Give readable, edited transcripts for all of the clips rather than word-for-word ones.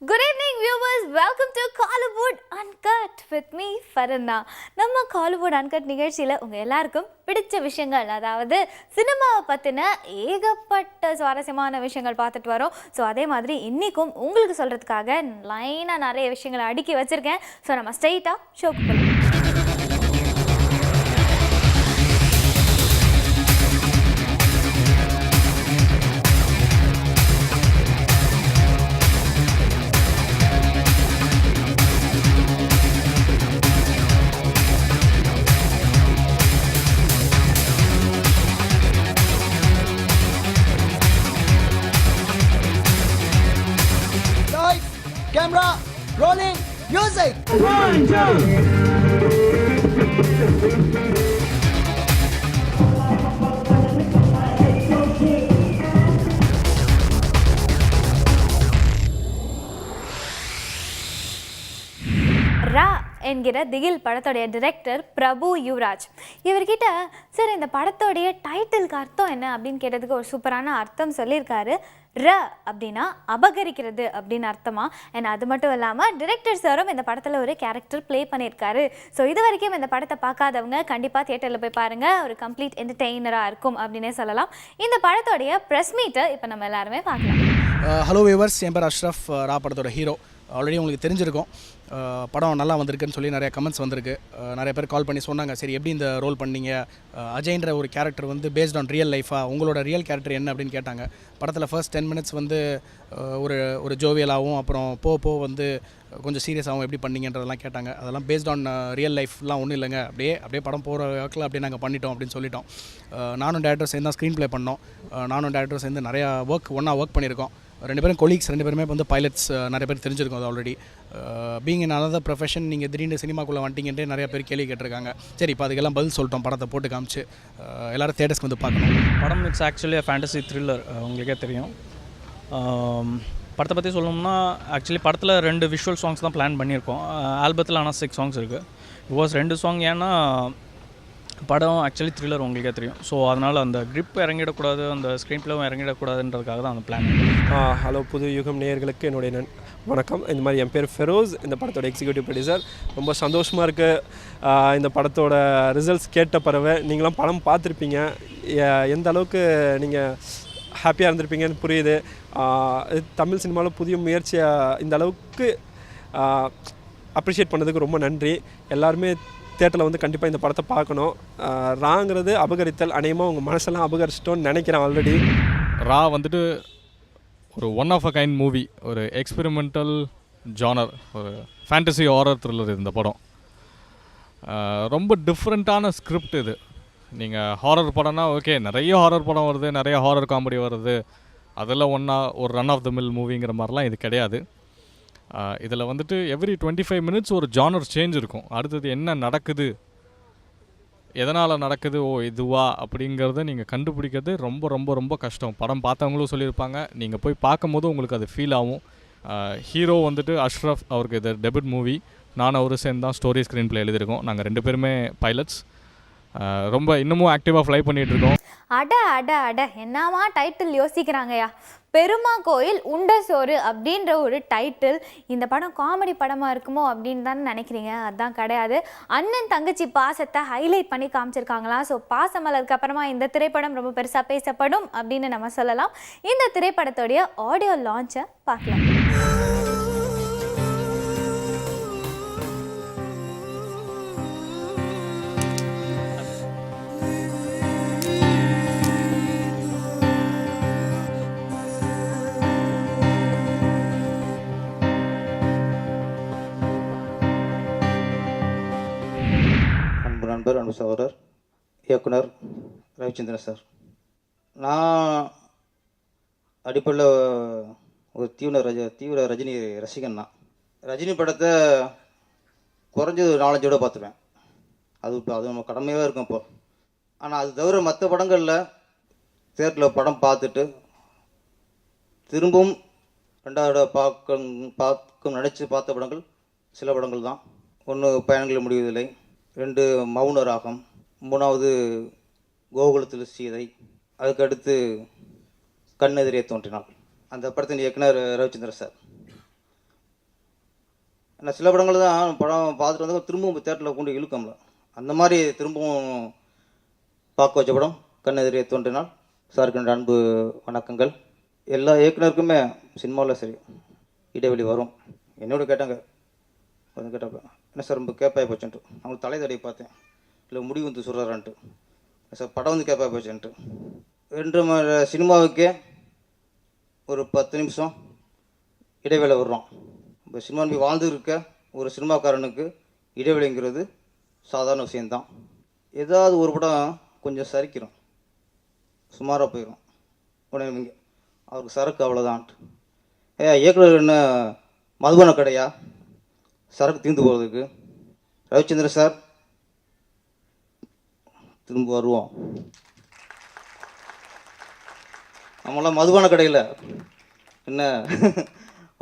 Good evening viewers, welcome to Kollywood Uncut with me Farana. நம்ம Kollywood Uncut நிகழ்ச்சியில உங்க எல்லாருக்கும் பிடிச்ச விஷயங்கள், அதாவது சினிமாவை பத்தின ஏகப்பட்ட சுவாரஸ்யமான விஷயங்கள் பார்த்துட்டு வரோம். ஸோ அதே மாதிரி இன்னைக்கும் உங்களுக்கு சொல்றதுக்காக லைனா நிறைய விஷயங்களை அடுக்கி வச்சிருக்கேன். ஸோ நம்ம ஸ்ட்ரெயிட்டா ஷோக்கு போகலாம். Camera, rolling, music. 1, 2. ரா என்கிற திகில் படத்தோடைய டிரெக்டர் பிரபு யுவராஜ். இவர்கிட்ட சார் இந்த படத்தோடைய டைட்டிலுக்கு அர்த்தம் என்ன அப்படின்னு கேட்டதுக்கு ஒரு சூப்பரான அர்த்தம் சொல்லியிருக்காரு. ர அப்படின்னா அபகரிக்கிறது அப்படின்னு அர்த்தமா. அண்ட் அது மட்டும் இல்லாமல் டிரெக்டர் சாரும் இந்த படத்தில் ஒரு கேரக்டர் ப்ளே பண்ணியிருக்காரு. ஸோ இது வரைக்கும் இந்த படத்தை பார்க்காதவங்க கண்டிப்பாக தியேட்டரில் போய் பாருங்கள், ஒரு கம்ப்ளீட் என்டர்டெய்னராக இருக்கும் அப்படின்னே சொல்லலாம். இந்த படத்தோடைய ப்ரெஸ் மீட்டை இப்போ நம்ம எல்லாருமே பார்க்கலாம். ஹலோ வியூவர்ஸ், என் பேர் அஷ்ரஃப். ரா படத்தோட ஹீரோ. ஆல்ரெடி உங்களுக்கு தெரிஞ்சிருக்கும். படம் நல்லா வந்திருக்குன்னு சொல்லி நிறைய கமெண்ட்ஸ் வந்திருக்கு. நிறைய பேர் கால் பண்ணி சொன்னாங்க, சரி எப்படி இந்த ரோல் பண்ணீங்க, அஜய்ன்ற ஒரு கேரக்டர் வந்து பேஸ்ட் ஆன் ரியல் லைஃபாக, உங்களோட ரியல் கேரக்டர் என்ன அப்படின்னு கேட்டாங்க. படத்தில் ஃபர்ஸ்ட் 10 மினிட்ஸ் வந்து ஒரு ஜோவியலாகவும், அப்புறம் போக வந்து கொஞ்சம் சீரியஸாகவும் எப்படி பண்ணீங்கன்றதெல்லாம் கேட்டாங்க. அதெல்லாம் பேஸ்ட் ஆன் ரியல் லைஃப்லாம் ஒன்றும் இல்லைங்க, அப்படியே படம் போகிற வாக்கில் அப்படியே நாங்கள் பண்ணிட்டோம் அப்படின்னு சொல்லிட்டோம். நானும் டேரக்டர் சேர்ந்து தான் ஸ்க்ரீன் ப்ளே பண்ணோம். நானும் டேரக்டர் சேர்ந்து நிறையா ஒன்றா ஒர்க் பண்ணியிருக்கோம். 2 பேரும் கொலீக்ஸ், 2 பேருமே வந்து பைலட்ஸ். நிறைய பேர் தெரிஞ்சிருக்கும் அது already. Being in another profession, நீங்கள் திடீர்னு சினிமாக்குள்ளே வந்துட்டீங்கன்ட்டு நிறைய பேர் கேள்வி கேட்டிருக்காங்க. சரி, இப்போ அதுக்கெல்லாம் பதில் சொல்லிட்டோம். படத்தை போட்டு காமிச்சு எல்லோரும் தியேட்டர்ஸ்க்கு வந்து பார்க்கணும். படம் இட்ஸ் ஆக்சுவலி ஃபேண்டசி த்ரில்லர். உங்களுக்கே தெரியும். படத்தை பற்றி சொல்லணும்னா ஆக்சுவலி படத்தில் 2 விஷுவல் சாங்ஸ் தான் பிளான் பண்ணியிருக்கோம். ஆல்பத்தில் ஆனால் 6 சாங்ஸ் இருக்குது. பிகாஸ் 2 சாங் ஏன்னா படம் ஆக்சுவலி த்ரில்லர், உங்களுக்கே தெரியும். ஸோ அதனால் அந்த கிரிப் இறங்கிடக்கூடாது, அந்த ஸ்க்ரீன் ப்ளேவும் இறங்கிடக்கூடாதுன்றதுக்காக தான் அந்த பிளான். ஹலோ புது யுகம் நேயர்களுக்கு என்னுடைய வணக்கம். இந்த மாதிரி என் பேர் ஃபெரோஸ், இந்த படத்தோட எக்ஸிக்யூட்டிவ் ப்ரொடியூசர். ரொம்ப சந்தோஷமாக இருக்குது இந்த படத்தோட ரிசல்ட்ஸ் கேட்ட பிறகு. நீங்களாம் படம் பார்த்துருப்பீங்க, எந்த அளவுக்கு நீங்கள் ஹாப்பியாக இருந்திருப்பீங்கன்னு புரியுது. தமிழ் சினிமாவில் புதிய முயற்சியாக இந்த அளவுக்கு அப்ரிஷியேட் பண்ணதுக்கு ரொம்ப நன்றி. எல்லாருமே தியேட்டரில் வந்து கண்டிப்பாக இந்த படத்தை பார்க்கணும். ராங்கிறது அபகரித்தல், அநேகமாக உங்கள் மனசெல்லாம் அபகரிச்சிட்டோன்னு நினைக்கிறேன் ஆல்ரெடி. ரா வந்துட்டு ஒரு one of a kind movie, ஒரு எக்ஸ்பெரிமெண்டல் ஜானர், ஒரு ஃபேண்டசி ஹாரர் த்ரில்லர். இந்த படம் ரொம்ப டிஃப்ரெண்ட்டான ஸ்கிரிப்ட் இது. நீங்கள் ஹாரர் படம்னா ஓகே, நிறைய ஹாரர் படம் வருது, நிறைய ஹாரர் காமெடி வருது, அதெல்லாம் ஒரு ரன் ஆஃப் த மில் மூவிங்கிற மாதிரிலாம் இது கிடையாது. இதில் வந்துட்டு எவ்ரி 25 மினிட்ஸ் ஒரு ஜானர் சேஞ்ச் இருக்கும். அடுத்தது என்ன நடக்குது, எதனால் நடக்குது, இதுவா அப்படிங்கிறத நீங்கள் கண்டுபிடிக்கிறது ரொம்ப ரொம்ப ரொம்ப கஷ்டம். படம் பார்த்தவங்களும் சொல்லியிருப்பாங்க, நீங்கள் போய் பார்க்கும்போது உங்களுக்கு அது ஃபீல் ஆகும். ஹீரோ வந்துட்டு அஷ்ரஃப், அவருக்கு இது டெபியூட் மூவி. நான் அவரு சேர்ந்து தான் ஸ்டோரி ஸ்க்ரீன் ப்ளே எழுதியிருக்கோம். நாங்கள் 2 பேருமே பைலட்ஸ். ரொம்ப இன்னமும் ஆக்டிவாக ஃப்ளை பண்ணிகிட்ருக்கோம். அட என்னமா டைட்டில் யோசிக்கிறாங்கய்யா. பெருமா கோயில் உண்ட சோறு அப்படின்ற ஒரு டைட்டில். இந்த படம் காமெடி படமாக இருக்குமோ அப்படின்னு தானே நினைக்கிறீங்க. அதுதான் கிடையாது. அண்ணன் தங்கச்சி பாசத்தை ஹைலைட் பண்ணி காமிச்சிருக்காங்களாம். ஸோ பாசமலருக்கு அப்புறமா இந்த திரைப்படம் ரொம்ப பெருசாக பேசப்படும் அப்படின்னு நம்ம சொல்லலாம். இந்த திரைப்படத்தோடைய ஆடியோ லான்ச்சை பார்க்கலாம். நண்பர், அன்பு சகோதரர், இயக்குனர் ரவிச்சந்திரன் சார். நான் அடிப்படையில் ஒரு தீவிர ரஜினி ரசிகன் தான். ரஜினி படத்தை குறைஞ்சது 4-5 விட பார்த்துருவேன். அது நம்ம கடமையாக இருக்கும் இப்போ. ஆனால் அது தவிர மற்ற படங்களில் தியேட்டரில் படம் பார்த்துட்டு திரும்பவும் 2வது பார்க்க நினச்சி பார்த்த படங்கள் சில படங்கள் தான். 1 பயணங்கள் முடிவதில்லை, 2 மௌன ராகம், 3வது கோகுலத்தில் சீதை, அதுக்கடுத்து கண்ணெதிரே தோன்றினாள். அந்த படத்தின் இயக்குனர் ரவிச்சந்திரன் சார். ஆனால் சில படங்கள் தான் படம் பார்த்துட்டு வந்து திரும்பவும் தேட்டரில் கொண்டு இழுக்கம்ல, அந்த மாதிரி திரும்பவும் பார்க்க வச்ச படம் கண்ணெதிரே தோன்றினால். சாருக்கு என்ற அன்பு வணக்கங்கள். எல்லா இயக்குனருக்குமே சினிமாவில் சரி இடைவெளி வரும். என்னோட கேட்டாங்க, கொஞ்சம் கேட்டப்ப என்ன சார் ரொம்ப கேப்பாகி போச்சுன்ட்டு, அவங்களுக்கு தலை தடவை பார்த்தேன், இல்லை முடிவு வந்து சொல்கிறாரான்ட்டு, சார் படம் வந்து கேப்பாகி போச்சுன்ட்டு. 2 மணி சினிமாவுக்கே ஒரு 10 நிமிஷம் இடைவேளை வர்றோம். இப்போ சினிமா போய் வாழ்ந்து இருக்க ஒரு சினிமாக்காரனுக்கு இடைவெளிங்கிறது சாதாரண விஷயந்தான். ஏதாவது ஒரு படம் கொஞ்சம் சரிக்கிறோம், சுமாராக போயிடும், உடனே அவருக்கு சரக்கு அவ்வளோதான்ட்டு. இயக்குனர் என்ன மதுபான கடையா சரக்கு தீர்ந்து போகிறதுக்கு? ரவிச்சந்திரன் சார் திரும்ப வருவோம். நம்மளாம் மதுபான கடையில் என்ன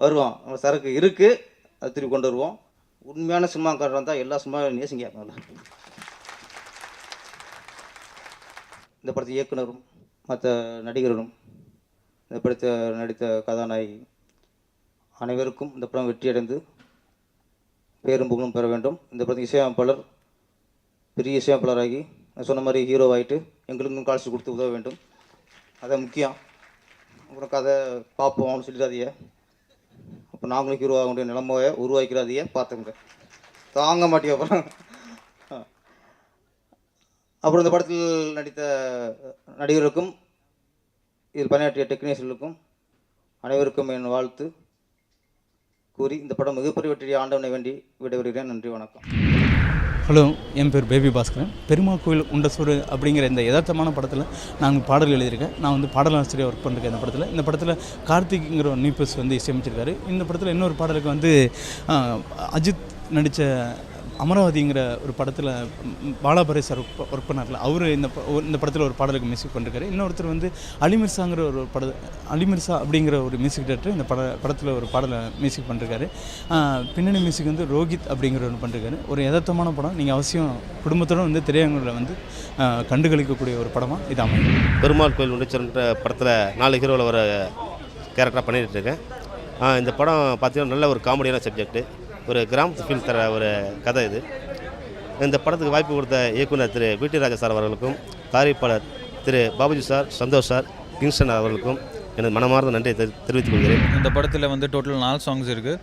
வருவோம், நம்ம சரக்கு இருக்குது, அது திருப்பி கொண்டு வருவோம். உண்மையான சினிமாக்காரன் தான் எல்லா சினிமாவும் நேசிங்க. இந்த படத்தை இயக்குனரும் மற்ற நடிகர்களும் இந்த படத்தை நடித்த கதாநாயகி அனைவருக்கும் இந்த படம் வெற்றியடைந்து பேரும் புகழும் பெற வேண்டும். இந்த படத்துக்கு இசையமைப்பாளர் பெரிய இசையமைப்பாளராகி நான் சொன்ன மாதிரி ஹீரோவாகிட்டு எங்களுக்கும் கால்சி கொடுத்து உதவ வேண்டும். அதான் முக்கியம். அப்புறம் கதை பார்ப்போம் அப்படின்னு சொல்லிடாதீங்க, அப்போ நாங்களும் ஹீரோ ஆக வேண்டிய நிலைமையை உருவாக்கிறாதீங்க, பார்த்துங்க, தாங்க மாட்டேன். அப்புறம் இந்த படத்தில் நடித்த நடிகர்களுக்கும் இதில் பணியாற்றிய டெக்னீஷியர்களுக்கும் அனைவருக்கும் என் வாழ்த்து கூறி இந்த படம் மிகப்பெரிய வெற்றியை ஆண்டவனை வேண்டி விடைபெறுகிறேன். நன்றி, வணக்கம். ஹலோ, என் பேர் பேபி பாஸ்கரன். பெருமாள் கோயில் உண்ட சோறு அப்படிங்கிற இந்த யதார்த்தமான படத்தில் நாங்கள் பாடல் எழுதியிருக்கேன். நான் வந்து பாடலாசிரியர் ஒர்க் பண்ணிருக்கேன் இந்த படத்தில். இந்த படத்தில் கார்த்திக்ங்கிற ஒரு நியூபஸ் வந்து இசையமைச்சிருக்காரு. இந்த படத்தில் இன்னொரு பாடலுக்கு வந்து அஜித் நடித்த அமராவதிங்கிற ஒரு படத்தில் பாலாபரே சார் ஒர்க் பண்ணார்ல, அவர் இந்த படத்தில் ஒரு பாடலுக்கு மியூசிக் பண்ணிருக்காரு. இன்னொருத்தர் வந்து அலிமிர்சாங்கிற ஒரு அலிமிர்சா அப்படிங்கிற ஒரு மியூசிக் டேரக்டர் இந்த படத்தில் ஒரு பாடலை மியூசிக் பண்ணிருக்காரு. பின்னணி மியூசிக் வந்து ரோஹித் அப்படிங்கிற ஒன்று பண்ணிருக்காரு. ஒரு யதார்த்தமான படம், நீங்கள் அவசியம் குடும்பத்தோடு வந்து திரையரங்கில் வந்து கண்டுகளிக்கக்கூடிய ஒரு படமாக இது அமையும். பெருமாள் கோயில் உண்டிச்சோறுன்ற படத்தில் 4 ஹீரோவில் ஒரு கேரக்டராக பண்ணிகிட்டு இருக்கேன். இந்த படம் பார்த்தீங்கன்னா நல்ல ஒரு காமெடியான சப்ஜெக்ட்டு, ஒரு கிராமத்து ஃபீல் தர ஒரு கதை இது. இந்த படத்துக்கு வாய்ப்பு கொடுத்த இயக்குனர் திரு வி.டி. ராஜா சார் அவர்களுக்கும், தயாரிப்பாளர் Thiru Babuji sir, Santhosh sir, Kingston அவர்களுக்கும் எனது மனமார்ந்த நன்றியை தெரிவித்துக் கொள்கிறேன். இந்த படத்தில் வந்து டோட்டல் 4 சாங்ஸ் இருக்குது.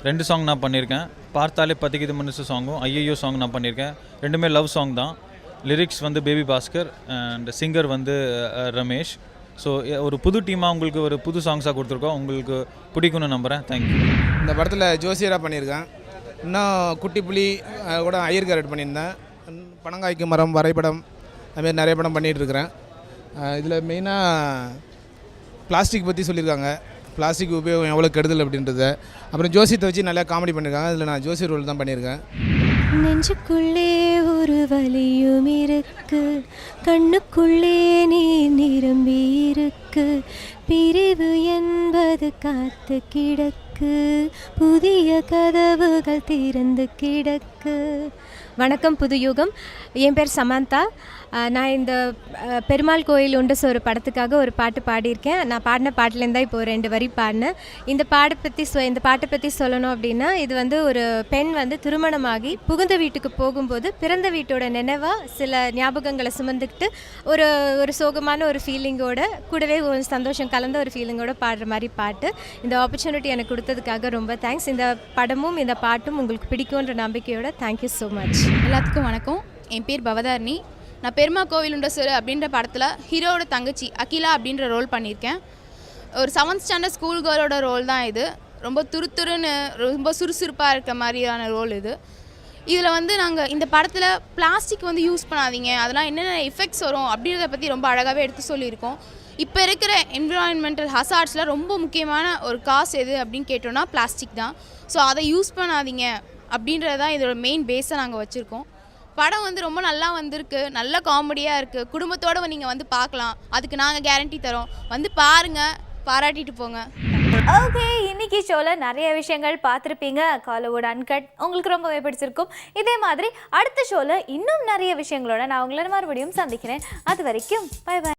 2 சாங் நான் பண்ணியிருக்கேன். பார்த்தாலே பத்திக்கிது மனுஷ சாங்கும் ஐயோ சாங் நான் பண்ணியிருக்கேன். 2மே லவ் சாங் தான். லிரிக்ஸ் வந்து பேபி பாஸ்கர் அண்ட் சிங்கர் வந்து ரமேஷ். ஸோ ஒரு புது டீமாக உங்களுக்கு ஒரு புது சாங்ஸாக கொடுத்துருக்கோம், உங்களுக்கு பிடிக்கும்னு நம்புகிறேன். தேங்க்யூ. இந்த படத்தில் ஜோசியராக பண்ணியிருக்கேன். இன்னும் குட்டி புலி கூட ஐயர் கேரக்டர் பண்ணியிருந்தேன். பனங்காய்க்கு மரம், வரைபடம், அதுமாரி நிறைய படம் பண்ணிகிட்ருக்கிறேன். இதில் மெயினாக பிளாஸ்டிக் பற்றி சொல்லியிருக்காங்க, பிளாஸ்டிக் உபயோகம் எவ்வளோ கெடுதல் அப்படின்றத. அப்புறம் ஜோசியத்தை வச்சு நல்லா காமெடி பண்ணியிருக்காங்க. இதில் நான் ஜோசி ரோல் தான் பண்ணியிருக்கேன். நெஞ்சுக்குள்ளே ஒரு வலியும் இருக்கு, கண்ணுக்குள்ளே நீ நிரம்பி இருக்கு, பிரிவு என்பது காத்து கிடக்கு, புதிய கதவுகள் திறந்து கிடக்கு. வணக்கம் புது யுகம். என் பேர் சமந்தா. நான் இந்த பெருமாள் கோயில் உண்டு சோறு படத்துக்காக ஒரு பாட்டு பாடியிருக்கேன். நான் பாடின பாட்டிலேருந்து தான் இப்போ 2 வரி பாடினேன். இந்த பாட்டை பற்றி சொல்லணும் அப்படின்னா, இது வந்து ஒரு பெண் வந்து திருமணமாகி புகுந்த வீட்டுக்கு போகும்போது பிறந்த வீட்டோட நினைவாக சில ஞாபகங்களை சுமந்துக்கிட்டு ஒரு சோகமான ஒரு ஃபீலிங்கோட கூடவே ஒரு சந்தோஷம் கலந்த ஒரு ஃபீலிங்கோட பாடுற மாதிரி பாட்டு. இந்த ஆப்பர்ச்சுனிட்டி எனக்கு கொடுத்ததுக்காக ரொம்ப தேங்க்ஸ். இந்த படமும் இந்த பாட்டும் உங்களுக்கு பிடிக்கும்ன்ற நம்பிக்கையோட தேங்க்யூ ஸோ மச். எல்லாத்துக்கும் வணக்கம். என் பேர் பவதாரணி. நான் பெருமாள் கோவில் உண்ட சோறு அப்படின்ற படத்தில் ஹீரோவோட தங்கச்சி அகிலா அப்படின்ற ரோல் பண்ணியிருக்கேன். ஒரு 7th ஸ்டாண்டர்ட் ஸ்கூல் கேர்ளோட ரோல் தான் இது. ரொம்ப துருத்துருன்னு ரொம்ப சுறுசுறுப்பாக இருக்க மாதிரியான ரோல் இது. இதில் வந்து நாங்கள் இந்த படத்தில் பிளாஸ்டிக் வந்து யூஸ் பண்ணாதீங்க, அதெல்லாம் என்னென்ன எஃபெக்ட்ஸ் வரும் அப்படின்றத பற்றி ரொம்ப அழகாகவே எடுத்து சொல்லியிருக்கோம். இப்போ இருக்கிற என்விரான்மெண்டல் ஹசார்ட்ஸில் ரொம்ப முக்கியமான ஒரு காசு எது அப்படின்னு கேட்டோன்னா பிளாஸ்டிக் தான். ஸோ அதை யூஸ் பண்ணாதீங்க அப்படின்றது தான் இதோட மெயின் பேஸை நாங்கள் வச்சுருக்கோம். படம் வந்து ரொம்ப நல்லா வந்திருக்கு, நல்ல காமெடியாக இருக்குது. குடும்பத்தோடு நீங்கள் வந்து பார்க்கலாம், அதுக்கு நாங்கள் கேரண்டி தரோம். வந்து பாருங்கள், பாராட்டிட்டு போங்க. ஓகே, இன்னைக்கு ஷோவில் நிறைய விஷயங்கள் பார்த்துருப்பீங்க. காலிவுட் அன்கட் உங்களுக்கு ரொம்பவே பிடிச்சிருக்கும். இதே மாதிரி அடுத்த ஷோவில் இன்னும் நிறைய விஷயங்களோட நான் உங்களை மறுபடியும் சந்திக்கிறேன். அது வரைக்கும் பை பை.